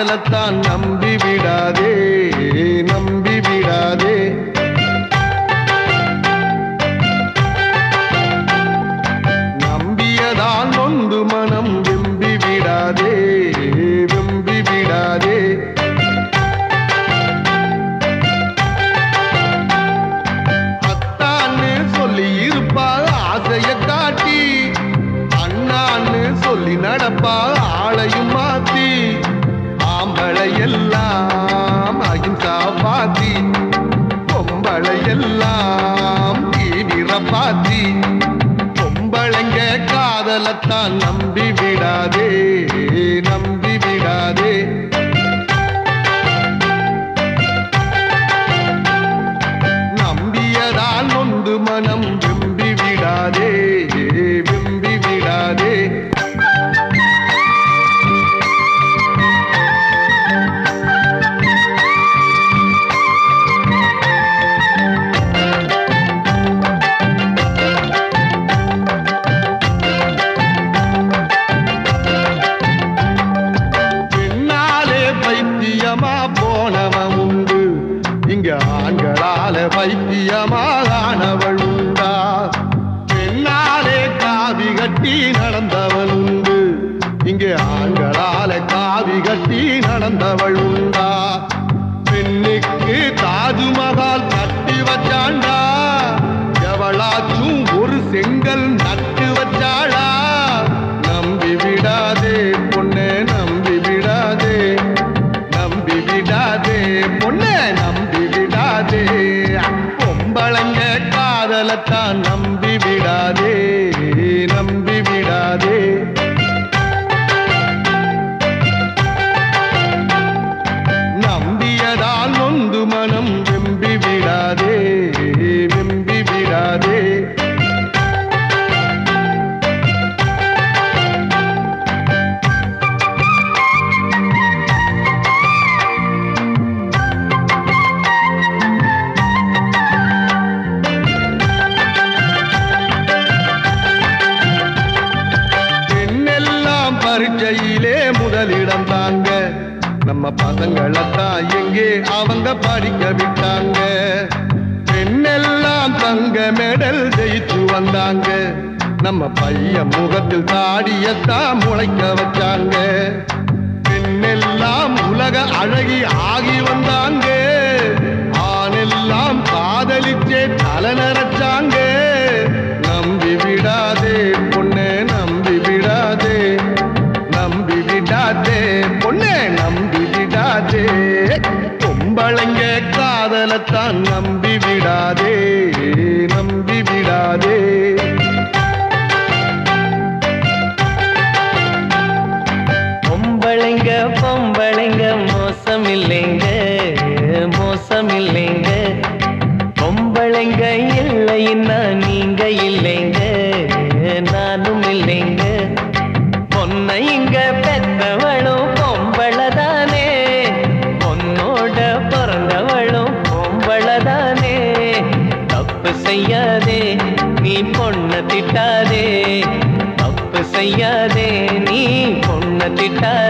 காதலத்தான் நம்பி விடாதே, நம்பி விடாதே. நம்பியதால் நொந்து மனம் வெம்பி விடாதே, வெம்பி விடாதே. அத்தான்னு சொல்லி இருப்பா ஆசைய காட்டி, அண்ணான்னு சொல்லி நடப்பா ஆளையும் மாத்தி. ஆம்பளை எல்லாம் அகிம்சா பாத்தி, பொம்பளை எல்லாம் தீவிர பாத்தி. பொம்பளைங்க காதலத்தான் நம்பி விடாதே, நம்பி விடாதே. நம்பியதால் நொந்து மனம் வெம்பி விடாதே, வெம்பி விடாதே. போனவன் உண்டு, இங்க ஆண்களால பைத்தியமானவள் உண்டா? பெண்ணாலே காவி கட்டி நடந்தவன் உண்டு, இங்கே ஆண்களால காவி கட்டி நடந்தவள் உண்டா? பெண்ணுக்கு தாஜ்மஹால் கட்டி வச்சாண்டா, எவளாச்சும் ஒரு செங்கல் நட்டு வச்சாளா? நம்பி விடாதே பொண்ணே, நம்பி விடாதே, நம்பி விடாதே பொண்ணே, நம்பி விடாதே. பொம்பளைங்க காதலத்தான் நம்பி விடாதே, நம்பி விடாதே. நம்பியதால் நொந்து மனம் வெம்பி விடாதே, வெம்பி விடாதே. பரீட்சையிலே முதலிடம் தாங்க, நம்ம பசங்களத்தான் எங்கே அவங்க படிக்க விட்டாங்க. பெண்ணெல்லாம் தங்க மெடல் ஜெயிச்சு வந்தாங்க, நம்ம பையன் முகத்தில் தாடியத்தான் முளைக்க வச்சாங்க. பெண்ணெல்லாம் உலக அழகி ஆகி வந்தாங்க, ஆணெல்லாம் காதலிச்சே தலை நரைச்சாங்க. நம்பி விடாதே பொண்ணே, நம்பி விடாதே, நம்பி விடாதே பொண்ணே, நம்பி விடாதே. பொம்பளைங்க காதலத்தான் நம்பி விடாதே, நம்பி விடாதே. பொம்பளைங்க பொம்பளைங்க மோசம் இல்லைங்க, மோசம் இல்லைங்க. பொம்பளைங்க இல்லைன்னா நீங்க இல்லைங்க, நானும் இல்லைங்க. பொன்னை இங்க பெற்றவளும் பொம்பளதானே, பொன்னோட பிறந்தவளும் பொம்பளதானே. தப்பு செய்யாதே நீ பொண்ண திட்டாதே, தப்பு செய்யாதே நீ பொண்ண திட்டாதே.